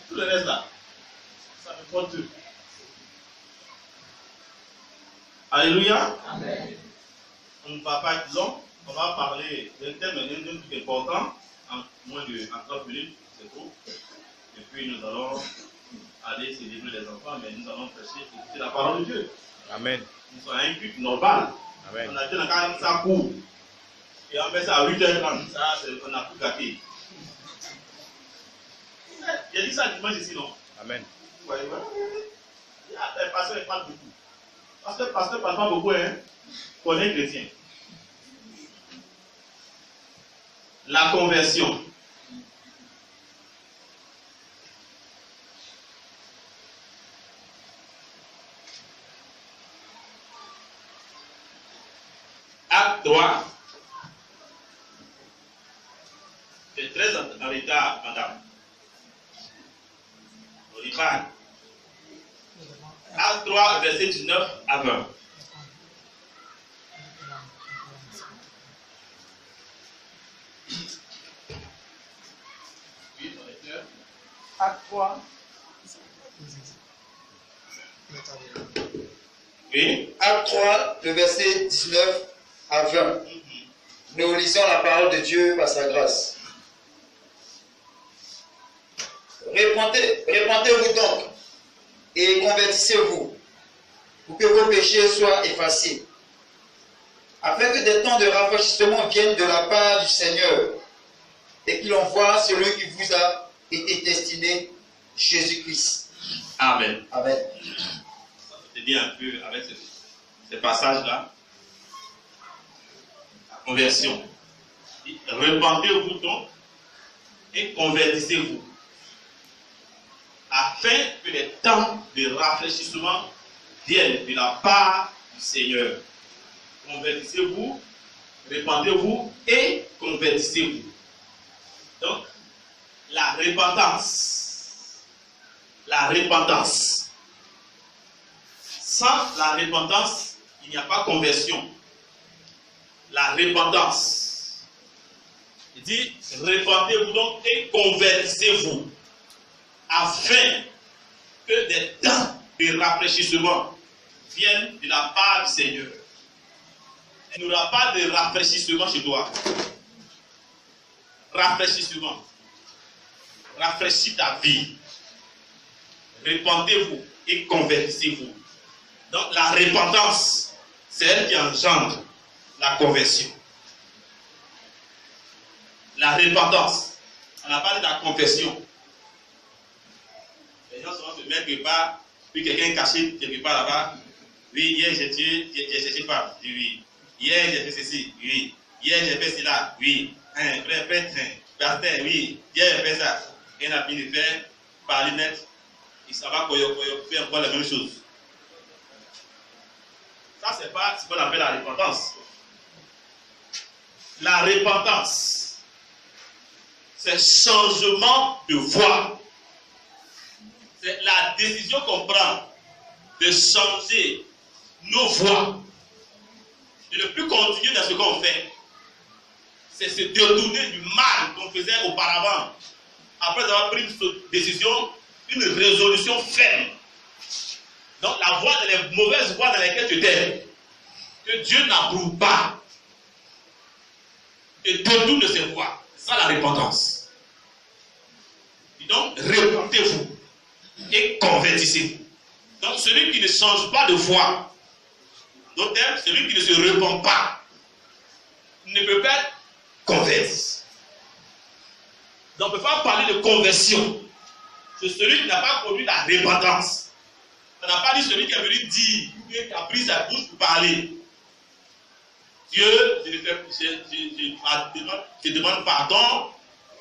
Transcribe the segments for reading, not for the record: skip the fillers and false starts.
Tout le reste là, ça me porte. Alléluia. Amen. On ne va pas, disons, on va parler d'un thème, d'un truc important, en moins de 30 minutes, c'est tout. Et puis nous allons aller célébrer les enfants, mais nous allons prêcher et la parole de Dieu. Amen. Nous sommes un culte normal. Amen. On a dit dans 45 cours. Et on met ça à 8h30, ça, on a tout gâté. Il a dit ça dimanche ici, non? Amen. Vous voyez, le pasteur il parle beaucoup. Parce que le pasteur ne parle pas beaucoup, hein? On est chrétien. La conversion. Acte 3. C'est très en retard, madame. On y parle. Acte 3, verset 19 à 20. Acte 3. Oui. Acte 3, le verset 19 à 20. Nous lisons la parole de Dieu par sa grâce. Répentez-vous donc et convertissez-vous pour que vos péchés soient effacés, afin que des temps de rafraîchissement viennent de la part du Seigneur et qu'il envoie celui qui vous a été destiné, Jésus-Christ. Amen. Amen. Ça te dit un peu avec ce passage-là. La conversion. Repentez-vous donc et convertissez-vous, afin que les temps de rafraîchissement viennent de la part du Seigneur. Convertissez-vous, repentez-vous et convertissez-vous. Donc, la repentance. La repentance. Sans la repentance, il n'y a pas conversion. La repentance. Il dit, repentez-vous donc et convertissez-vous, afin que des temps de rafraîchissement viennent de la part du Seigneur. Il n'y aura pas de rafraîchissement chez toi. Rafraîchissement. Rafraîchis ta vie. Repentez-vous et convertissez-vous. Donc la repentance, c'est elle qui engendre la conversion. La repentance. On a parlé de la confession. Les gens souvent se mettent quelque part, puis quelqu'un est caché quelque part là-bas. Oui, hier j'ai tué, j'ai cherché pas. Oui. Hier j'ai fait ceci. Oui. Hier j'ai fait cela. Oui. Prêtre, pasteur, oui. Hier j'ai fait ça. Et on a fini de faire parler net. Il s'en va faire encore la même chose. Ça, c'est pas ce qu'on appelle la repentance. La repentance, c'est changement de voie. C'est la décision qu'on prend de changer nos voies, de ne plus continuer dans ce qu'on fait. C'est se détourner du mal qu'on faisait auparavant. Après avoir pris une décision, une résolution ferme. Donc la voie, les mauvaises voies dans lesquelles tu étais, que Dieu n'approuve pas, et détourne de ces voies. C'est ça la repentance. Et donc, repentez-vous et convertissez-vous. Donc celui qui ne change pas de voie, donc celui qui ne se repent pas, ne peut pas être converti. Donc on ne peut pas parler de conversion. C'est celui qui n'a pas produit la repentance. On n'a pas dit celui qui est venu dire, ou bien qui a pris sa bouche pour parler. Dieu, je demande pardon,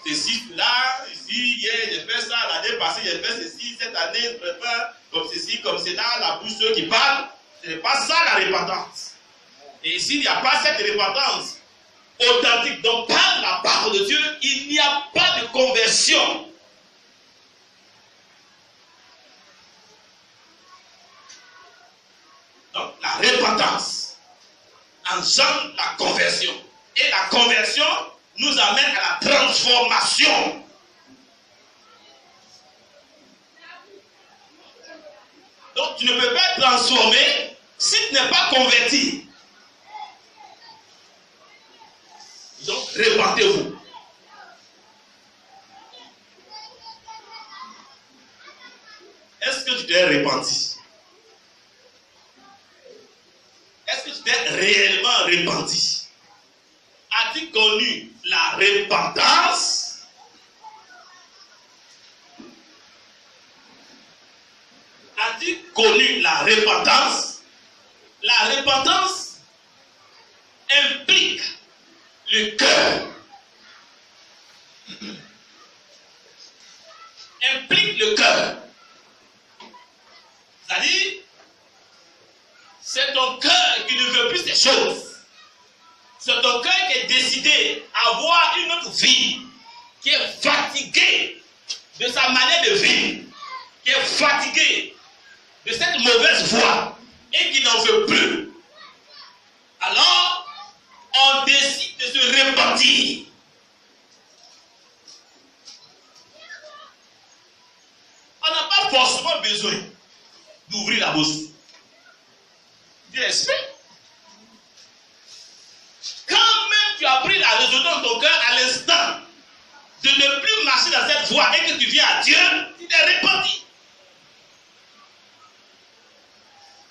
ceci, là, ici, hier, j'ai fait ça, l'année passée, j'ai fait ceci, cette année, je préfère comme ceci, comme cela, la bouche ceux qui parlent. Ce n'est pas ça la repentance. Et s'il n'y a pas cette repentance authentique, donc par la parole de Dieu, il n'y a pas de conversion. Donc la repentance engendre la conversion. Et la conversion nous amène à la transformation. Donc tu ne peux pas être transformé si tu n'es pas converti. Donc répentez-vous. Est-ce que tu t'es repenti? Est-ce que tu t'es réellement repenti? As-tu connu la repentance? As-tu connu la repentance? La repentance implique le cœur. Implique le cœur. C'est-à-dire, c'est ton cœur qui ne veut plus ces choses. C'est ton cœur qui est décidé à avoir une autre vie, qui est fatigué de sa manière de vivre, qui est fatigué de cette mauvaise voie et qui n'en veut plus. Alors, on décide de se repentir. On n'a pas forcément besoin d'ouvrir la bouche. Dieu espère. Quand même tu as pris la résolution dans ton cœur à l'instant de ne plus marcher dans cette voie et que tu viens à Dieu, tu t'es repenti.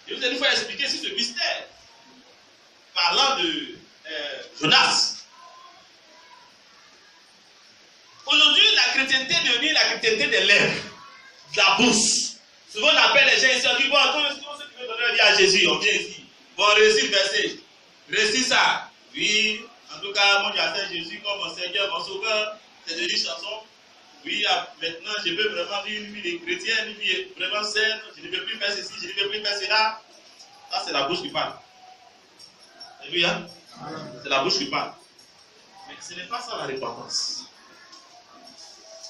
Je vous ai une fois expliqué sur ce mystère, parlant de Jonas. Aujourd'hui, la chrétienté est devenue la chrétienté des lèvres, de la bouche. Souvent, on appelle les gens ici, on dit, bon, tout ce que tu veux donner à Jésus, on vient ici. Bon, récite le verset. Récite ça. Oui, en tout cas, moi, j'attends Jésus comme mon Seigneur, mon Sauveur. C'est de une chanson. Oui, maintenant, je veux vraiment vivre une vie de chrétien, une vie vraiment saine. Je ne veux plus faire ceci, je ne veux plus faire cela. Ça, c'est la bouche qui parle. Alléluia. C'est la bouche qui parle. Mais ce n'est pas ça la repentance.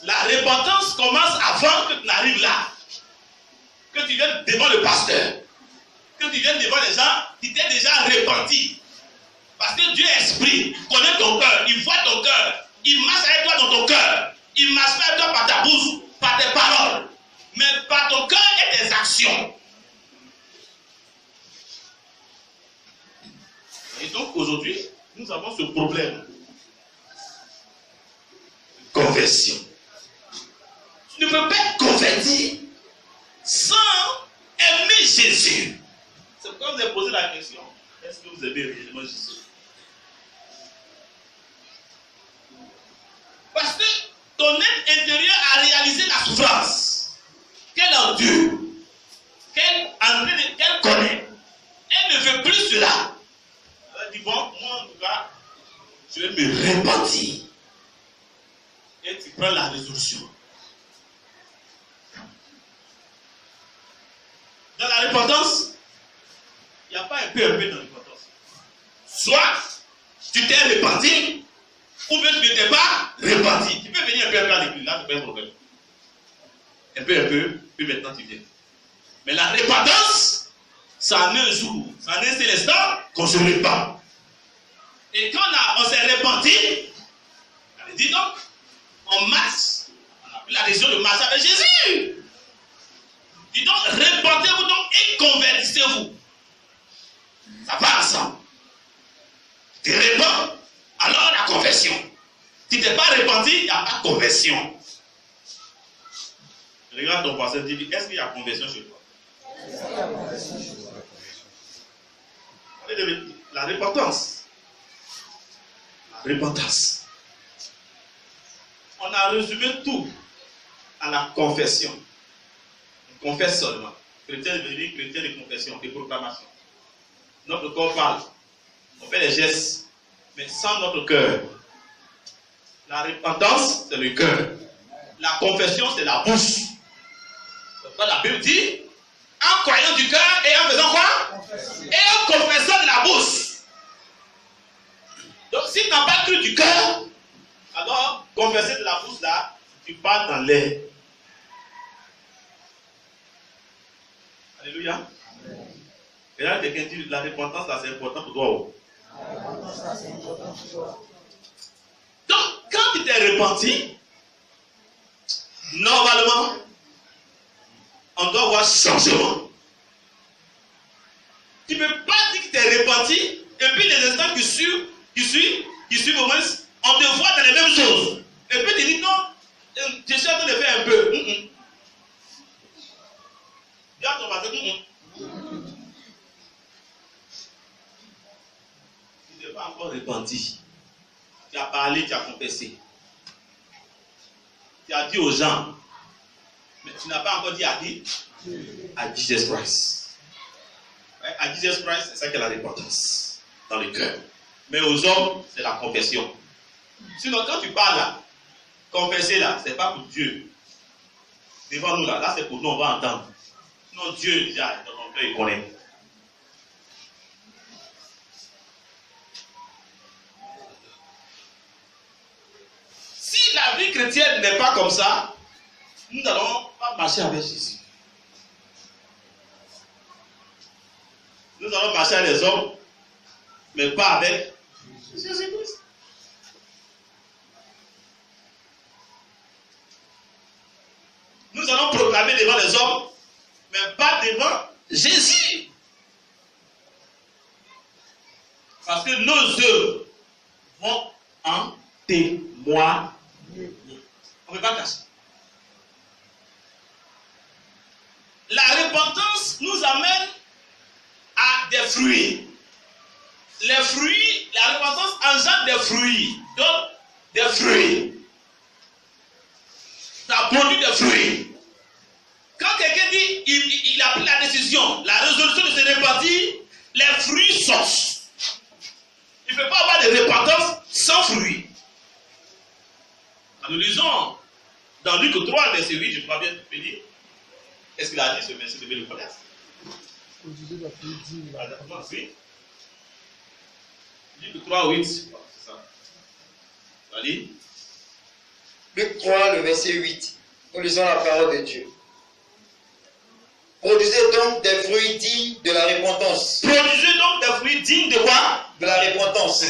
La repentance commence avant que tu n'arrives là. Que tu viennes devant le pasteur. Que tu viennes devant les gens, tu t'es déjà repenti. Parce que Dieu est esprit, il connaît ton cœur, il voit ton cœur, il marche avec toi dans ton cœur. Il marche pas avec toi par ta bouche, par tes paroles, mais par ton cœur et tes actions. Et donc aujourd'hui, nous avons ce problème. Conversion. Tu ne peux pas être converti sans aimer Jésus. C'est pourquoi vous avez posé la question. Est-ce que vous aimez réellement Jésus? Parce que ton être intérieur a réalisé la souffrance qu'elle endure, qu'elle connaît. Elle ne veut plus cela. Elle dit, bon, moi en tout cas, je vais me repentir. Et tu prends la résolution. Dans la repentance, il n'y a pas un peu dans la repentance. Soit tu t'es repenti, ou bien tu ne t'es pas repenti. Tu peux venir un peu à l'église, là, tu pas un problème. Un peu, puis maintenant tu viens. Mais la repentance, ça en est un jour, ça en est un seul instant qu'on se repent. Et quand on s'est repenti, on dit donc, on marche. On a pris la décision de marcher avec Jésus. Dis donc, repentez-vous donc et convertissez-vous. Ça va ensemble. Tu te repens, alors la conversion. Si tu n'es pas repenti, il n'y a pas de conversion. Regarde ton pasteur, dis, est-ce qu'il y a conversion chez toi? La repentance. La repentance. On a résumé tout à la confession. On confesse seulement. Chrétien est devenu chrétien de confession, de proclamation. Notre corps parle. On fait des gestes, mais sans notre cœur. La repentance, c'est le cœur. La confession, c'est la bouche. C'est pourquoi la Bible dit, en croyant du cœur et en faisant quoi? Et en confessant de la bouche. Donc, si tu n'as pas cru du cœur, alors, confesser de la bouche là, tu pars dans l'air. Alléluia. Et là, quelqu'un dit, la repentance là, c'est important pour toi. Donc, repenti, normalement, on doit avoir changement. Tu ne peux pas dire que tu es repenti, et puis les instants qui suivent au moins, on te voit dans les mêmes choses. Et puis tu dis non, je suis en train de faire un peu. Regarde ton passé. Tu n'es pas encore repenti. Tu as parlé, tu as confessé. Tu as dit aux gens, mais tu n'as pas encore dit à qui? À Jesus Christ. Ouais, à Jesus Christ, c'est ça qu'est la repentance dans le cœur. Mais aux hommes, c'est la confession. Sinon, quand tu parles là, confesser là, c'est pas pour Dieu. Devant nous là, c'est pour nous, on va entendre. Non, Dieu déjà, dans ton cœur, il connaît. Si la vie chrétienne n'est pas comme ça, nous n'allons pas marcher avec Jésus. Nous allons marcher avec les hommes, mais pas avec Jésus-Christ. Nous allons proclamer devant les hommes, mais pas devant Jésus. Parce que nos œuvres vont en témoigner. On ne peut pas cacher. La repentance nous amène à des fruits. Les fruits, la repentance engendre des fruits. Donc, des fruits. Ça produit des fruits. Quand quelqu'un dit il a pris la décision, la résolution de se repentir, les fruits sortent. Il ne peut pas avoir de repentance sans fruits. Nous lisons dans Luc 3, verset 8, je crois bien te dire. Qu'est-ce qu'il a dit ce verset? Devez le connaître. Oui. Luc 3, 8. C'est ça. Allez. Luc 3, le verset 8. Nous lisons la parole de Dieu. Produisez donc des fruits dignes de la repentance. Produisez donc des fruits dignes de quoi? De la repentance.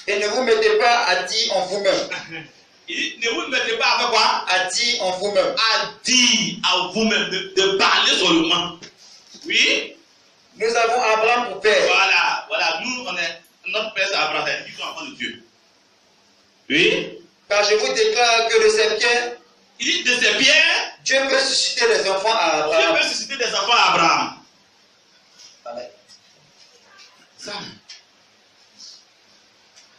Et ne vous mettez pas à dire en vous-même. Ne vous mettez pas avec quoi? À dire en vous-même. À dire à vous-même, de parler seulement. Oui. Nous avons Abraham pour père. Voilà. Nous, notre père c'est Abraham. Ils sont enfants de Dieu. Oui. Car je vous déclare que de ces pierres, il dit de ces pierres, Dieu peut susciter des enfants à Abraham. Dieu peut susciter des enfants à Abraham. Amen. Ça.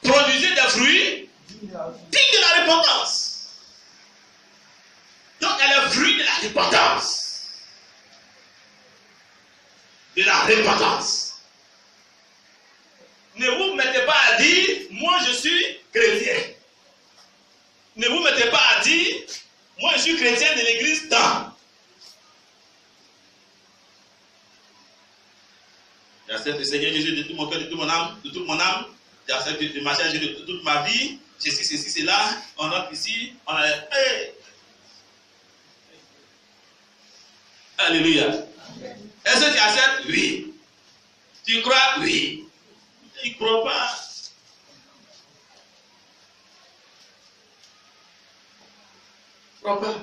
Produisez des fruits dignes de la repentance. Donc, elle est le fruit de la repentance. De la repentance. Ne vous mettez pas à dire, moi je suis chrétien. Ne vous mettez pas à dire, moi je suis chrétien de l'église tant. J'accepte le Seigneur Jésus de tout mon cœur, de toute mon âme. J'accepte de marcher avec Jésus de toute ma vie. Ceci, cela. On entre ici. On a. Hey. Alléluia. Est-ce que tu acceptes? Oui. Tu crois? Oui. Tu ne crois pas? Tu ne crois pas?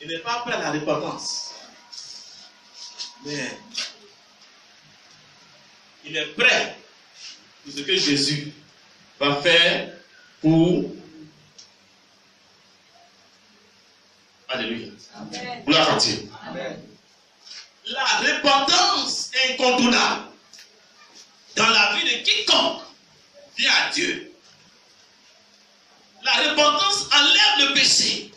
Il n'est pas prêt à la repentance. Mais il est prêt pour ce que Jésus va faire pour. Alléluia. Gloire à Dieu. La repentance est incontournable dans la vie de quiconque vient à Dieu. La repentance enlève le péché.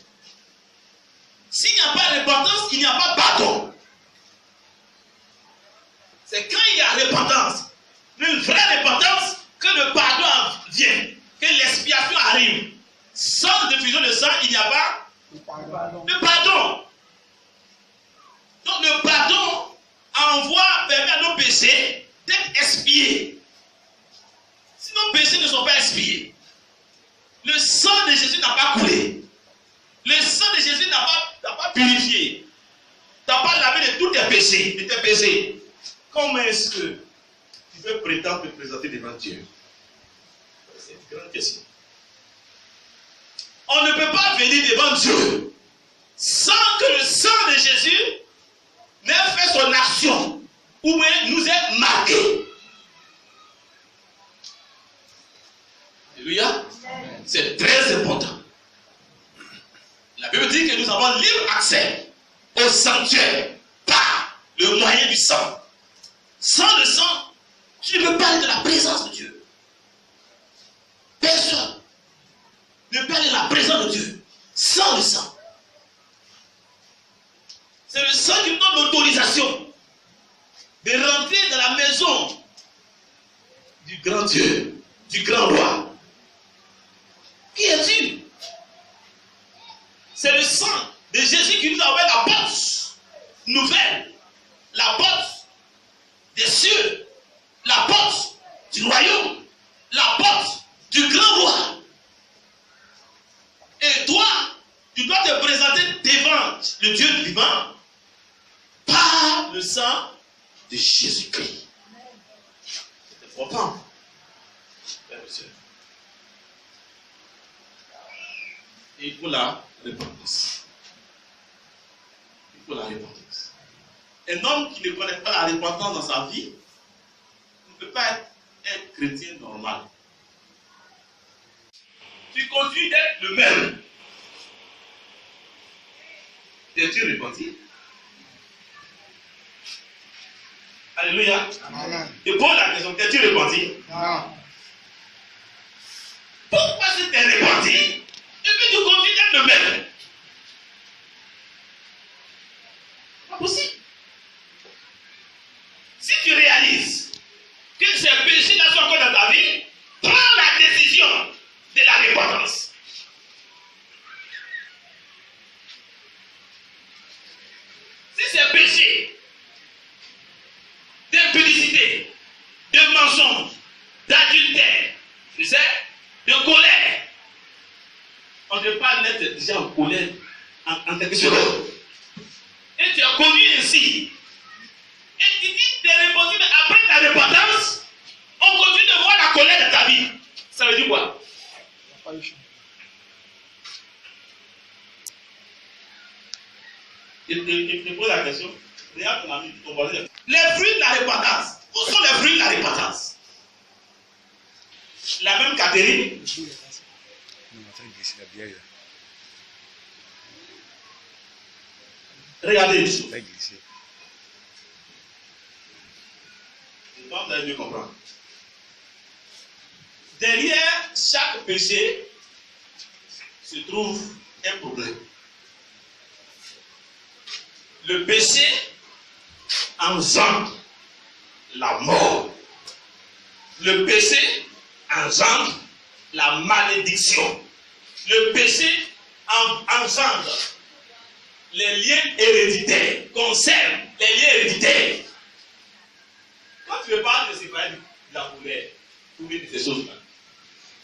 S'il n'y a pas de repentance, il n'y a pas de pardon. C'est quand il y a repentance, une vraie repentance, que le pardon vient, que l'expiation arrive. Sans diffusion de sang, il n'y a pas de pardon. Donc le pardon permet à nos péchés d'être expiés. Si nos péchés ne sont pas expiés, le sang de Jésus n'a pas coulé. Le sang de Jésus n'a pas purifié. N'a pas lavé de tous tes péchés. Comment est-ce que tu peux prétendre te présenter devant Dieu? C'est une grande question. On ne peut pas venir devant Dieu sans que le sang de Jésus n'ait fait son action ou nous ait marqué. Alléluia. C'est très important. La Bible dit que nous avons libre accès au sanctuaire par le moyen du sang. Sans le sang, tu ne peux pas aller dans la présence de Dieu. Personne ne peut aller dans la présence de Dieu sans le sang. C'est le sang qui nous donne l'autorisation de rentrer dans la maison du grand Dieu, du grand roi. Qui es-tu? C'est le sang de Jésus qui nous a ouvert la porte nouvelle, la porte des cieux, la porte du royaume, la porte du grand roi. Et toi, tu dois te présenter devant le Dieu vivant par le sang de Jésus-Christ. C'est important. Et il faut la repentance. Il faut la repentance. Un homme qui ne connaît pas la repentance dans sa vie ne peut pas être chrétien normal. Tu continues d'être le même. T'es-tu repenti? Alléluia. Je pose la question, t'es-tu repenti? Non. Pourquoi si t'es repenti, et puis tu continues d'être le même? Pas possible. Si tu réalises que ces péchés-là sont encore dans ta vie, prends la décision de la repentance. Si ces péchés d'impudicité, de mensonge, d'adultère, tu sais, de colère, on ne peut pas mettre déjà en colère en quelque chose. Et tu as connu ainsi. Et tu dis de répondre, mais après ta repentance, on continue de voir la colère de ta vie. Ça veut dire quoi? Il pose la question. Regarde ton ami, ton voisin. Les fruits de la repentance. Où sont les fruits de la repentance? La même Catherine. Regardez les choses. Vous allez mieux comprendre. Derrière chaque péché se trouve un problème. Le péché engendre la mort. Le péché engendre la malédiction. Le péché engendre les liens héréditaires, concerne les liens héréditaires. Quand tu veux parler de séparer de la colère, ou de ces choses-là,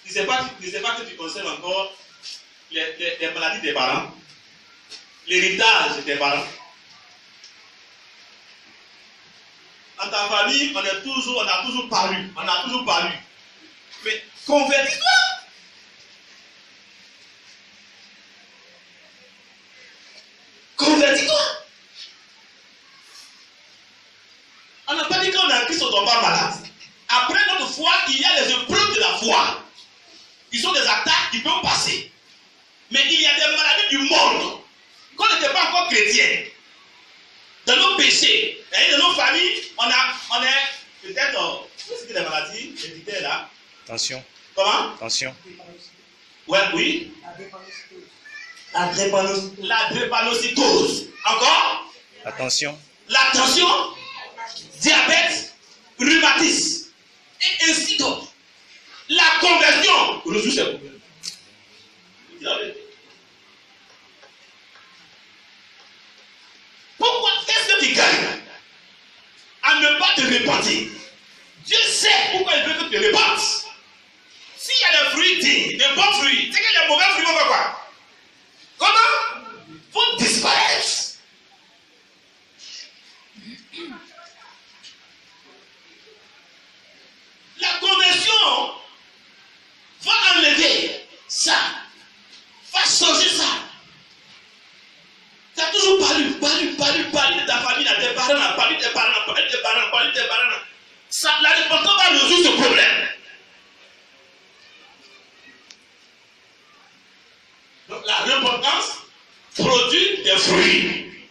tu ne sais pas que tu conserves encore les maladies des parents, l'héritage des parents. Dans ta famille, on a toujours paru. Mais convertis-toi. Convertis-toi. On n'a pas dit qu'on a Christ, on ne tombe pas malade. Après notre foi, il y a les épreuves de la foi. Ils sont des attaques qui peuvent passer. Mais il y a des maladies du monde. Quand on n'était pas encore chrétien, dans nos péchés, dans nos familles, on est peut-être. Qu'est-ce que les maladies héréditaires là? Tension. Comment? Tension. Ouais, oui. La drépanocytose. Encore? La tension. La tension, diabète, rhumatisme, et ainsi d'autres. La conversion résout ces problèmes. Pourquoi? Qu'est-ce que tu gagnes à ne pas te repentir? Dieu sait pourquoi il veut que tu te repentes. S'il y a des fruits dignes, des bons fruits, c'est que les mauvais fruits vont faire quoi? Comment? Vont disparaître. La conversion résoudre ce problème. Donc la repentance produit des fruits.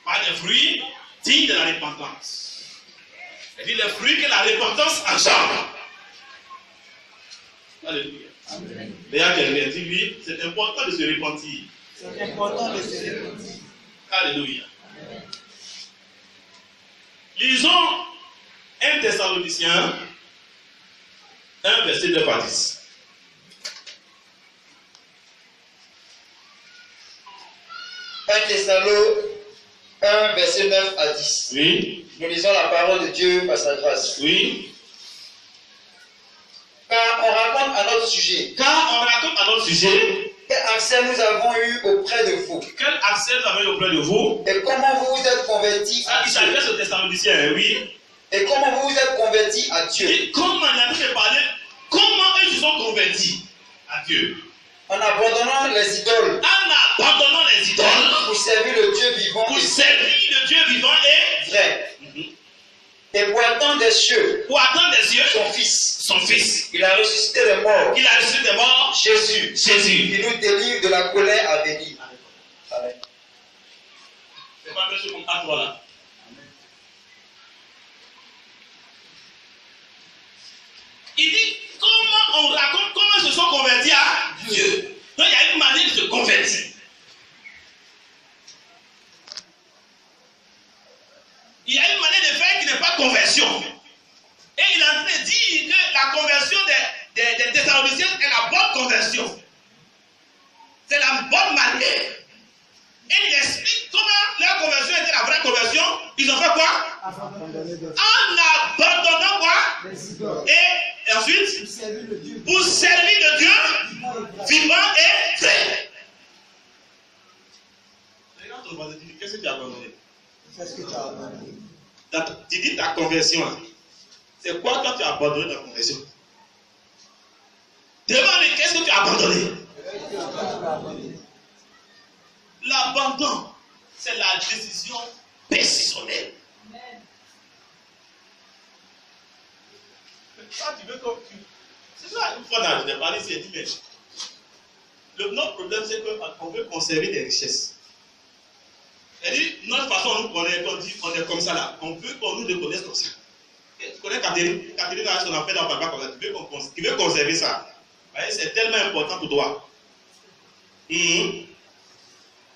Pas des fruits dignes de la repentance. C'est-à-dire les fruits que la repentance engendre. Alléluia. D'ailleurs, quelqu'un dit oui, c'est important de se repentir. C'est important de se repentir. Alléluia. Lisons 1 Thessaloniciens 1 verset 9 à 10. 1 Thessaloniciens 1 verset 9 à 10. Oui. Nous lisons la parole de Dieu par sa grâce. Oui. Car on raconte à notre sujet. Car on raconte à notre sujet. Quel accès nous avons eu auprès de vous? Quel accès nous avons eu auprès de vous? Et comment vous vous êtes convertis à Il Dieu? s'adresse aux Thessaloniciens, oui. Et comment vous vous êtes convertis à Dieu? Et comment il a fait parler? Comment ils se sont convertis à Dieu? En abandonnant les idoles. En abandonnant les idoles. Pour servir le Dieu vivant. Pour servir le Dieu vivant et vrai. Et pour attendre des cieux. Pour attendre des cieux. Son fils. Son fils. Il a ressuscité les morts. Il a ressuscité des morts. Jésus. Jésus. Qui nous délivre de la colère à venir. Amen. C'est pas un comme à toi là. Il dit comment on raconte comment ils se sont convertis à Dieu. Donc il y a une manière de se convertir. Il y a une manière de faire qui n'est pas conversion. Et il est en train de dire que la conversion des Thessaloniciens est la bonne conversion. C'est la bonne manière. Et il explique comment leur conversion était la vraie conversion. Ils ont fait quoi? En abandonnant quoi? Et ensuite, pour servir le Dieu vivant et vrai. Regarde ton voisin, qu'est-ce que tu as abandonné? Qu'est-ce que tu as abandonné? Tu dis ta conversion. C'est quoi quand tu as abandonné ta conversion? Demande-lui qu'est-ce que tu as abandonné? L'abandon, c'est la décision personnelle. Quand tu veux comme tu. C'est ça, une fois dans le parler, c'est dit, mais notre problème, c'est qu'on veut conserver des richesses. C'est-à-dire, notre façon, on nous connaît, on dit on est comme ça là. On veut qu'on nous reconnaisse comme ça. Et tu connais Catherine? Catherine a son affaire dans papa comme ça. Tu veux conserver ça. C'est tellement important pour toi. Si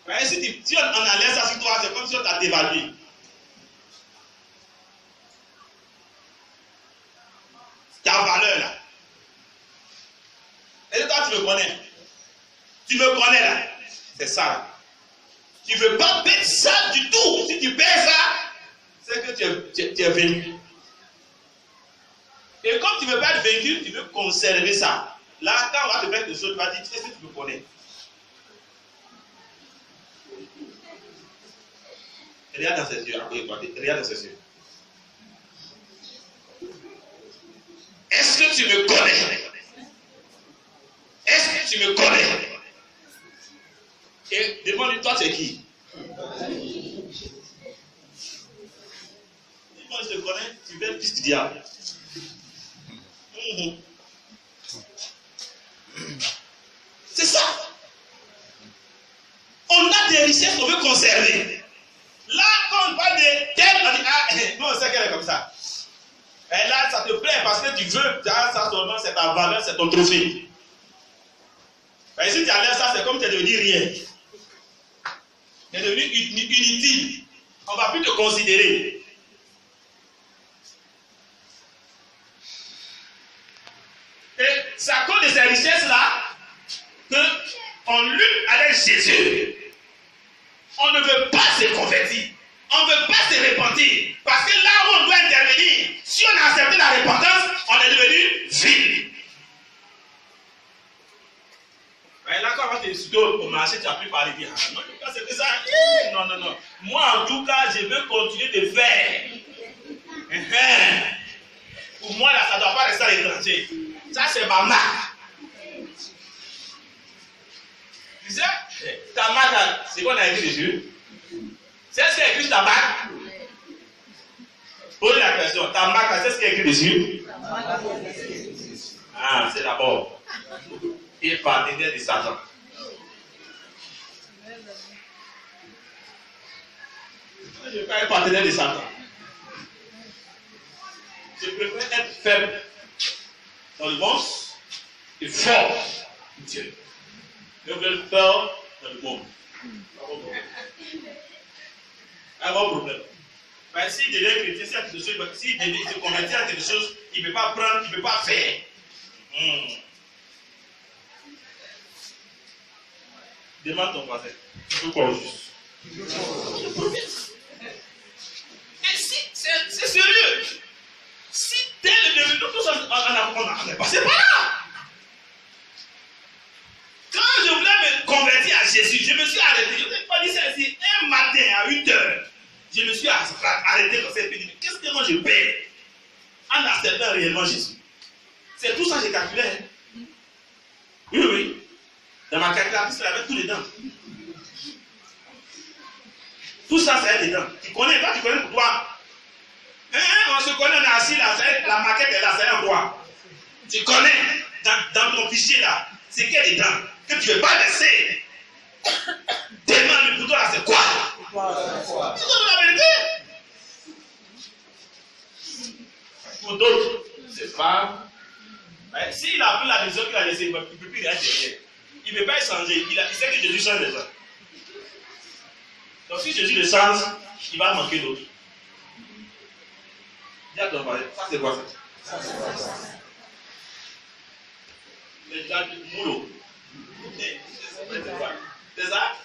on enlève ça sur toi, c'est comme si on t'a dévalué. Ta valeur là. Et toi, tu me connais. Tu me connais là. C'est ça là. Tu ne veux pas perdre ça du tout. Si tu perds ça, c'est que tu es vaincu. Et comme tu ne veux pas être vaincu, tu veux conserver ça. Là, quand on va te faire quelque chose, tu vas dire, est-ce que tu me connais? Regarde dans ses yeux. Regarde dans ses yeux. Est-ce que tu me connais? Est-ce que tu me connais? Et demande-lui, toi, c'est qui? Dis-moi, je te connais, tu veux le fils du diable. C'est ça. On a des richesses qu'on veut conserver. Là, quand on parle de tel, on dit, ah, nous on sait qu'elle est comme ça. Et là, ça te plaît parce que tu veux, ça seulement, c'est ta valeur, c'est ton trophée. Et si tu enlèves ça, c'est comme tu es devenu rien. Tu es devenu inutile. On ne va plus te considérer. Et c'est à cause de ces richesses-là qu'on lutte avec Jésus. On ne veut pas se convertir. On ne veut pas se repentir. Parce que là où on doit intervenir, si on a accepté la repentance, on est devenu vil. Et là, quand on va te discuter au marché, tu n'as plus parlé. Ah, non, c'est que ça. Non, non, non. Moi, en tout cas, je veux continuer de faire. Pour moi, là, ça ne doit pas rester à l'étranger. Ça, c'est ma marque. Tu sais, ta marque, c'est quoi on a écrit dessus? C'est ce qui est écrit sur ta marque? Posez la question. Ta marque, c'est ce qui est écrit dessus? Ah, c'est d'abord. Il est partenaire de Satan. Je ne veux pas être partenaire de Satan. Je préfère être faible dans le monde et fort en Dieu. Je veux être fort dans le monde. Pas bon problème. Mais s'il devient chrétien, s'il se convertit à quelque chose, il ne peut pas prendre, il ne peut pas faire. Demande ton voisin. Tu peux quoi au juste? Et si, c'est sérieux. Si dès le début, nous tous on est passé par là. Quand je voulais me convertir à Jésus, je me suis arrêté. Je ne sais pas dire ça ici. Un matin à 8h, je me suis arrêté comme ça. Mais qu'est-ce que moi je perds en acceptant réellement Jésus? C'est tout ça que j'ai calculé. Oui, oui. Dans ma calculatrice, il y avait tous les dents. Tout ça, c'est dedans. Tu connais pas, tu connais pour toi. On se connaît, on est assis là, la maquette est là, c'est un droit. Tu connais dans ton fichier là, c'est qu'il y a dedans. Que tu ne veux pas laisser. Demande pour toi là, c'est quoi? C'est la vérité. Pour d'autres, c'est pas. S'il a pris la maison qu'il a laissée, il ne peut plus rien derrière. Il ne peut pas changer. Il sait que Jésus change les gens. Donc si Jésus le change, il va manquer d'autres. Dis à ton voisin, ça c'est quoi ça? Les gens du moulot. C'est ça?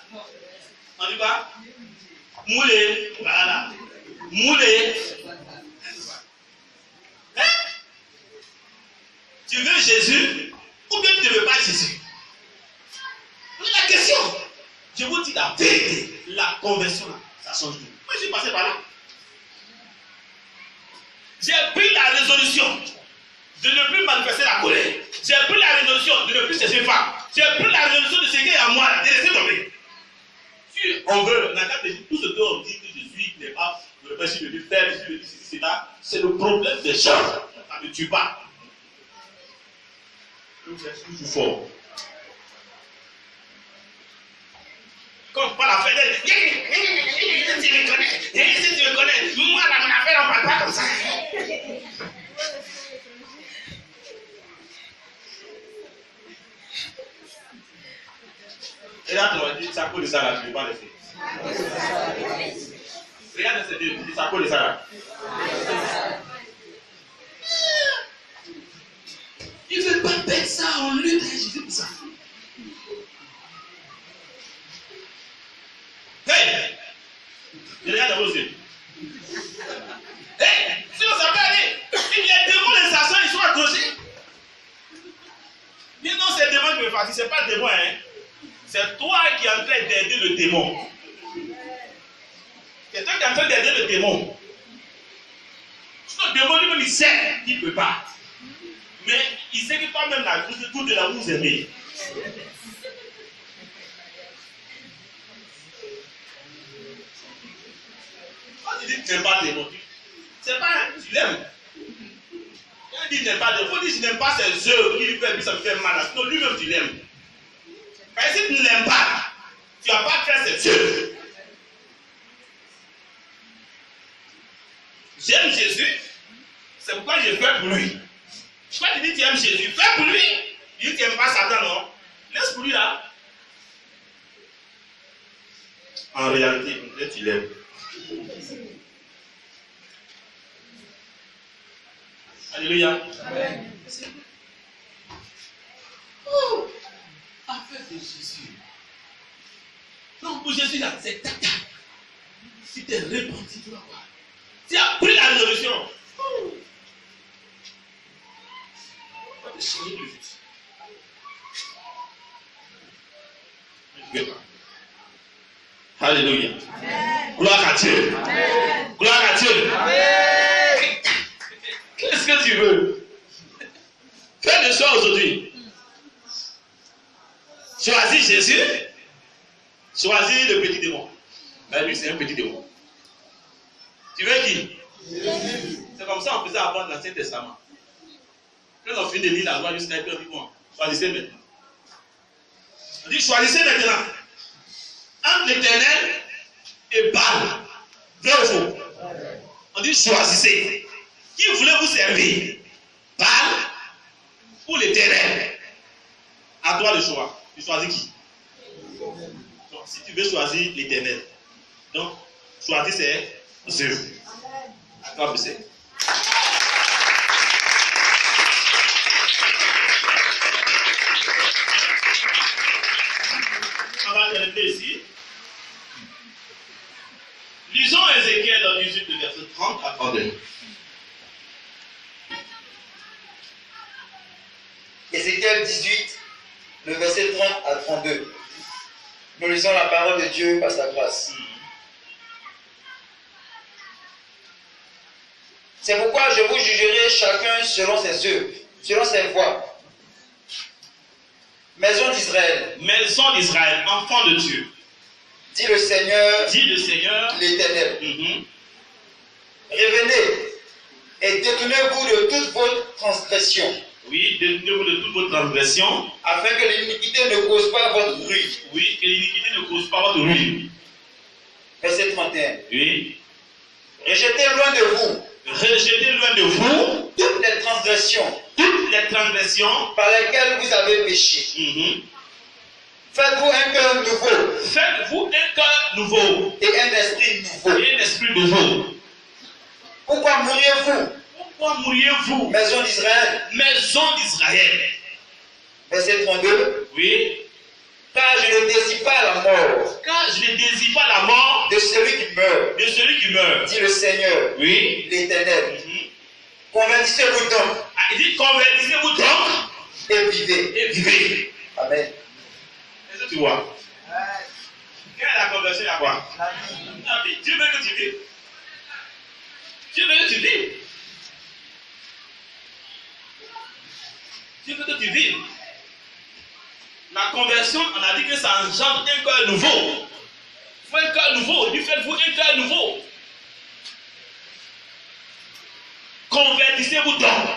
On y va? Moulé. Voilà. Moulé. Hein? Tu veux Jésus ou bien tu ne veux pas Jésus? La question. Je vous dis la vérité. La conversion, là, ça change tout. Moi, je suis passé par là. J'ai pris la résolution de ne plus manifester la colère. J'ai pris la résolution de ne plus chercher femme. J'ai pris la résolution de ce qui est à moi, de laisser tomber. Si on veut, on a qu'à dire tout ce qu'on dit que je suis, n'est pas le principe de faire, c'est le problème des gens. Ça ne tue pas. Donc, c'est toujours fort. Quand on parle à faire, si tu me connais, moi dans mon affaire, on ne parle pas comme ça. Et là, tu vas dire, ça coule de ça là, je ne vais pas le faire. Regarde ce deux, ça coule de ça là. Il ne veut pas perdre ça en lutte à Jésus pour ça. Hey! Je regarde dans vos yeux. Hey! Si on savait aller, les démons, les assassins, ils sont accrochés. Mais non, c'est le démon qui me fatigue, ce n'est pas le démon, hein. C'est toi qui es en train d'aider le démon. C'est toi qui es en train d'aider le démon. Le démon lui-même, il sait qu'il ne peut pas. Mais il sait que toi-même, la tout de la vous aimez. Quand tu dis que tu n'aimes pas le démon, c'est pas tu l'aimes. Quand il dit que tu n'aimes pas le démon, il faut dire que je n'aime pas ses œuvres qui lui fait, ça me fait mal. Sinon, lui-même, tu l'aimes. Parce que si tu ne l'aimes pas, tu n'as pas fait ses œuvres. J'aime Jésus, c'est pourquoi je fais pour lui. Quand tu dis que tu aimes Jésus, fais pour lui. Il dit que tu n'aimes pas Satan, non? Laisse pour lui là. En réalité, peut-être tu l'aimes. Alléluia. Amen. Oh, affaire de Jésus. Non, pour Jésus, là, c'est tata. Si tu es repenti, tu vas voir. Tu as pris la résolution. Oh. On va te changer plus vite. Alléluia. Amen. Gloire à Dieu. Amen. Gloire à Dieu. Amen. Qu'est-ce que tu veux? Fais de choix aujourd'hui. Choisis Jésus. Choisis le petit démon. Ben lui, c'est un petit démon. Tu veux qui? C'est comme ça qu'on faisait avant l'Ancien Testament. Quand on finit de lire la loi jusqu'à on dit bon, choisissez maintenant. On dit choisissez maintenant entre l'Éternel et Baal. Vrai ou faux? On dit choisissez. Qui voulait vous servir? Baal ou l'Éternel? À toi le choix. Tu choisis qui? Donc, si tu veux choisir l'Éternel, donc choisis ses œuvres. À toi de faire. On va terminer ici. Lisons Ézéchiel dans 18, le verset 30 à 32. Ézéchiel 18, le verset 30 à 32. Nous lisons la parole de Dieu par sa grâce. C'est pourquoi je vous jugerai chacun selon ses œuvres, selon ses voies. Maison d'Israël, enfant de Dieu, dit le Seigneur, l'Éternel. Revenez et détournez-vous de toutes vos transgressions. Oui, détournez-vous de toutes vos transgressions. Afin que l'iniquité ne cause pas votre ruine. Oui, que l'iniquité ne cause pas votre ruine. Verset 31. Oui. Rejetez loin de vous. Rejetez loin de vous toutes les transgressions par lesquelles vous avez péché. Faites-vous un cœur nouveau. Faites-vous un cœur nouveau. Et un esprit nouveau. Pourquoi mourriez-vous? Maison d'Israël. Verset 32. Oui. Car je ne désire pas la mort. De celui qui meurt. Dit le Seigneur. Oui. L'Éternel. Convertissez-vous donc. Il dit convertissez-vous donc. Et vivez. Amen. Est-ce que tu vois? Quelle est la conversion à quoi? Dieu veut que tu vives. Dieu veut que tu vives. Dieu veut que tu vives. La conversion, on a dit que ça engendre un cœur nouveau. Il faut un cœur nouveau. Dieu faites-vous un cœur nouveau. Convertissez-vous donc.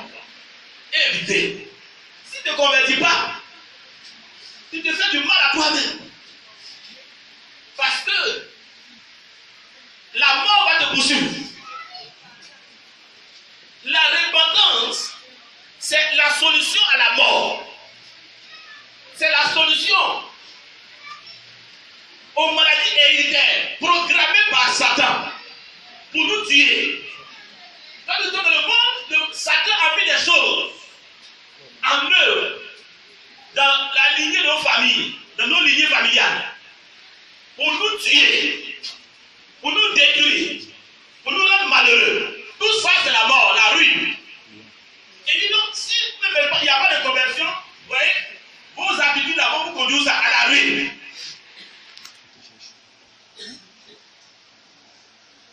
Et vivez. Si tu ne te convertis pas, tu te fais du mal à toi-même. Parce que la mort va te poursuivre. La repentance, c'est la solution à la mort. C'est la solution aux maladies héréditaires programmées par Satan pour nous tuer. Dans le monde, Satan a mis des choses en œuvre dans la lignée de nos familles, dans nos lignées familiales, pour nous tuer, pour nous détruire, pour nous rendre malheureux. Tout ça, c'est la mort, la ruine. Et dis donc, si il n'y a pas de conversion, vous voyez, vos habitudes là vont vous conduire à la ruine.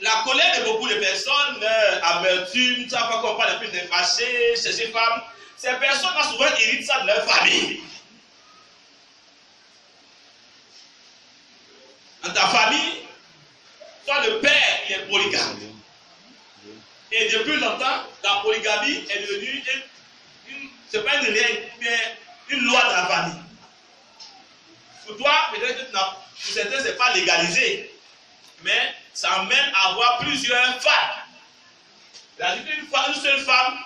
La colère de beaucoup de personnes, amertume, tu vas pas comprendre un peu de fâché chez ces femmes, ces personnes ont souvent hérité ça de leur famille. Dans ta famille, toi le père il est polygame. Et depuis longtemps, la polygamie est devenue c'est pas une règle, mais une loi de la famille. Pour toi, peut-être que pour certains, ce n'est pas légalisé. Mais ça amène à avoir plusieurs femmes. Une seule femme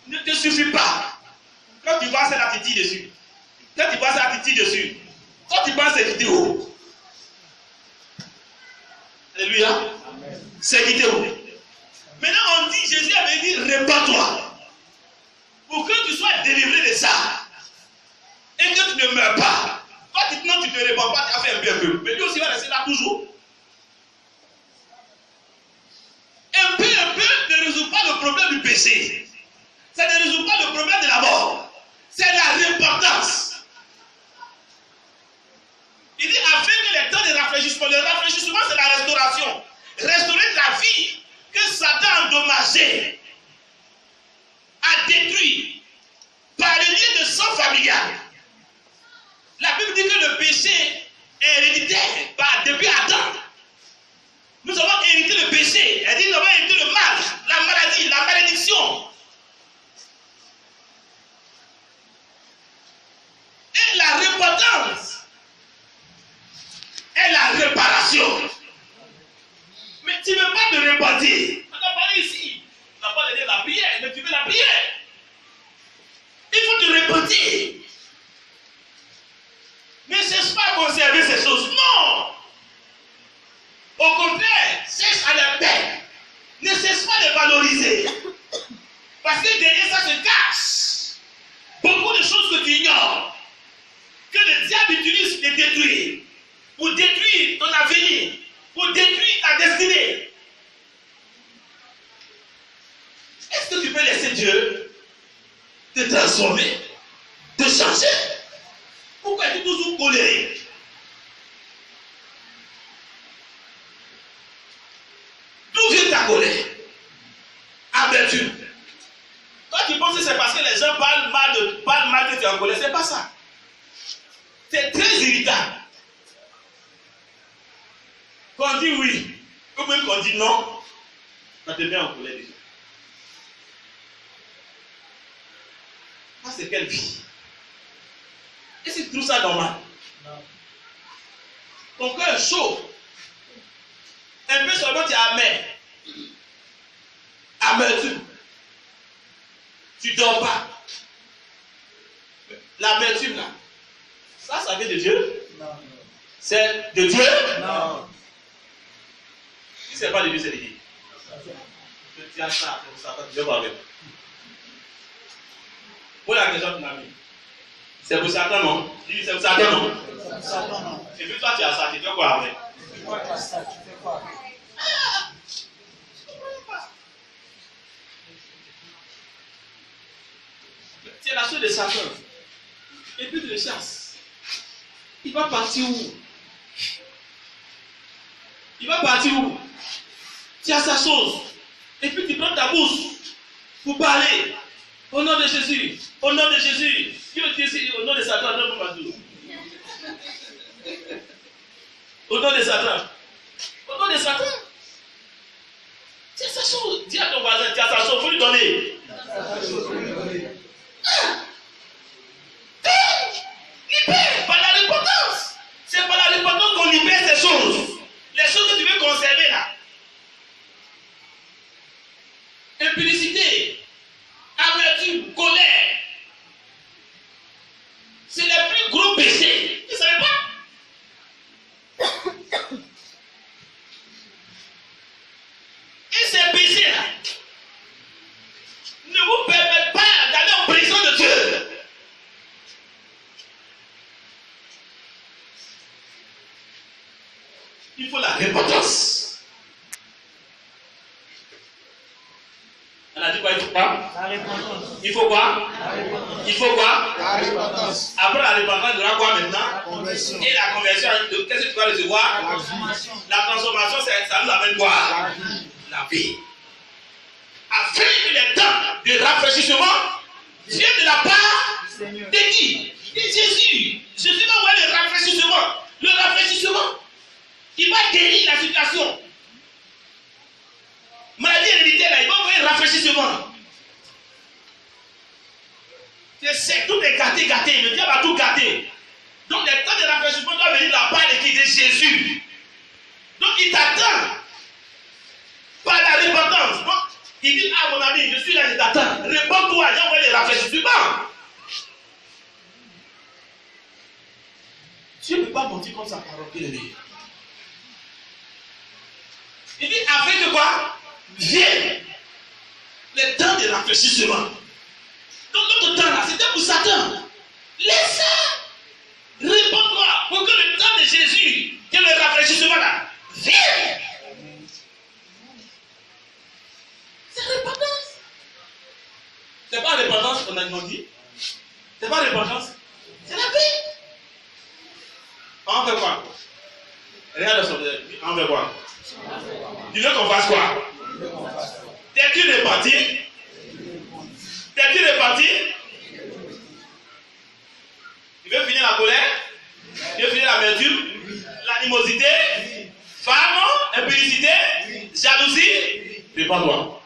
ne te suffit pas. Quand tu vois ça, tu tires dessus. Quand tu vois ça, tu tires dessus. Quand tu vois cette vidéo. Alléluia. C'est vidéo. Maintenant, on dit, Jésus avait dit, répands-toi. Pour que tu sois délivré de ça. Et que tu ne meurs pas. Toi, non, tu ne te répands pas, tu as fait un peu. Mais lui aussi va rester là toujours. Un peu ne résout pas le problème du péché. Ça ne résout pas le problème de la mort. C'est la repentance. Il dit, afin que les temps de rafraîchissement, le rafraîchissement c'est la restauration. Restaurer ta vie que Satan a endommagé, a détruit par les liens de sang familial. La Bible dit que le péché est héréditaire depuis Adam. Nous avons hérité le péché. Elle dit nous avons hérité le mal, la maladie, la malédiction. Et la repentance est la réparation. Mais tu ne veux pas te repentir. On a parlé ici. On n'a pas donné la prière, mais tu veux la prière. Il faut te repentir. Ne cherche pas à conserver ces choses. Non. Au contraire, cherche à les perdre. Ne cherche pas à les valoriser. Parce que derrière ça se cache beaucoup de choses que tu ignores. Que le diable utilise pour détruire. Pour détruire ton avenir. Pour détruire ta destinée. Est-ce que tu peux laisser Dieu te transformer, te changer? Pourquoi es-tu toujours colérique? D'où vient ta colère? Amertume. Toi tu penses que c'est parce que les gens parlent mal que tu es en colère. C'est pas ça. C'est très irritable. Quand on dit oui, ou même quand on dit non, ça te met en colère déjà. Ça c'est quelle vie? Est-ce que tu trouves ça normal? Non. Ton cœur est chaud. Un peu seulement tu es amer. Amertume. Tu ne dors pas. L'amertume là, ça vient de Dieu? Non. C'est de Dieu? Non. Si ce n'est pas de Dieu, c'est de qui? Tu as ça, tu vas avec. Pour la question de l'ami. C'est pour Satan, non? Dis, c'est pour Satan, non? Satan, non. Et puis toi, tu as ça, tu fais quoi avec? Tu fais quoi avec? C'est la chose de Satan. Et puis tu le chasses. Il va partir où? Il va partir où? Tu as sa chose. Et puis tu prends ta bouche pour parler. Au nom de Jésus. Au nom de Jésus. Au nom de Satan. Au nom de Satan. Au nom de Satan. Tu as sa chose. Dis à ton voisin, tu as sa chose. Il faut lui donner. Libère par la repentance. C'est par la repentance qu'on libère ces choses. Les choses que tu veux conserver là. Impudicité, amertume, colère. C'est le plus gros péché. Vous ne savez pas? Et ces péchés-là ne vous permettent pas d'aller en prison de Dieu. Il faut la repentance. On a dit quoi? Il faut quoi? La repentance. Il faut quoi? La repentance. Il faut quoi? La repentance. Après la repentance, il y aura quoi maintenant? La conversion. Et la conversion, qu'est-ce que tu vas recevoir? La transformation. La transformation, ça nous amène quoi? La vie. La vie. Afin que les temps de rafraîchissement viennent de la part de qui? De Jésus. Jésus va voir le rafraîchissement. Le rafraîchissement, il va guérir la situation. Maladie héréditaire, là, il va envoyer un rafraîchissement. C'est sec, tout est gâté. Le diable a tout gâté. Donc, les temps de rafraîchissement doivent venir de la part de qui? De Jésus. Donc, il t'attend par la repentance. Donc, il dit, ah mon ami, je suis là, je t'attends. Réponds-toi, j'ai envoyé le rafraîchissement. Dieu ne peut pas mentir comme sa parole qu'il est meilleur. Il dit, afin que quoi? Viens le temps de rafraîchissement. Donc notre temps là, c'était pour Satan. Laisse ça. Réponds-toi pour que le temps de Jésus, que le rafraîchissement là, vienne. C'est repentance. C'est pas repentance qu'on a demandé. C'est pas repentance. C'est la paix. On fait quoi? Regarde son deuil. On fait quoi? Tu veux qu'on fasse quoi? T'es-tu reparti? T'es-tu reparti? Tu veux finir la colère? Tu veux finir l'amertume? L'animosité? Femme? impudicité, jalousie, répands-toi.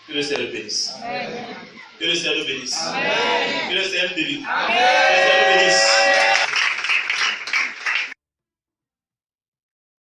Que le Seigneur bénisse. Que le Seigneur bénisse. Que le Seigneur délivre.